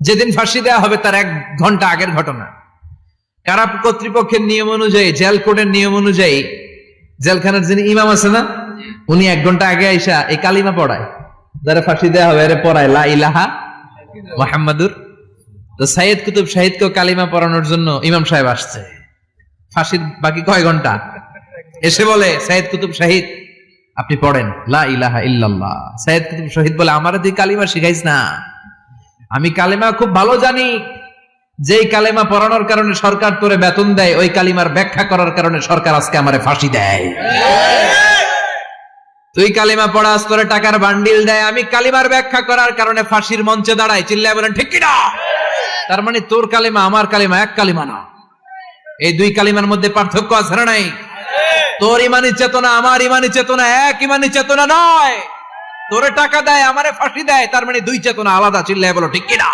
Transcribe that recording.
যেদিন ফাঁসি দেওয়া হবে তার 1 ঘন্টা আগের ঘটনা। কারা কর্তৃপক্ষের নিয়ম অনুযায়ী, জেল কোডের নিয়ম অনুযায়ী জেলখানার যিনি ইমাম আছে না, উনি 1 ঘন্টা আগে আইসা এই কালিমা পড়ায়, যারা ফাঁসি দেওয়া হবে এর পড়ায় লা ইলাহা মুহাম্মাদুর। তো সাইয়েদ কুতুব শাহিদকে কালিমা পড়ানোর জন্য ইমাম সাহেব আসছে, ফাঁসির বাকি কয় ঘন্টা, এসে বলে সাইয়েদ কুতুব শাহিদ আপনি পড়েন লা ইলাহা ইল্লাল্লাহ। সাইয়েদ কুতুব শাহিদ বলে আমারে তুই কালিমা শিখাইস না, আমি কালিমা খুব ভালো জানি, যেই কালিমা পড়ানোর কারণে সরকার তোরে বেতন দেয়, ওই কালিমার ব্যাখ্যা করার কারণে সরকার আজকে আমারে ফাঁসি দেয়। তুই কালিমা পড়াস, তোরে টাকার বান্ডিল দেয়, আমি কালিমার ব্যাখ্যা করার কারণে ফাঁসির মঞ্চে দাঁড়াই, চিল্লায় বলেন ঠিক কিনা? তার মানে তোর কালিমা আমার কালিমা এক কালিমা না, এই 2 কালিমার মধ্যে পার্থক্য আছে না নাই? তোর ইমানি চেতনা আমার ইমানি চেতনা এক ইমানি চেতনা নয়। তোরে টাকা দেয়, আমারে ফাঁসি দেয়, তার মানে 2 চেতনা আলাদা, চিল্লায় বলো ঠিক কিনা?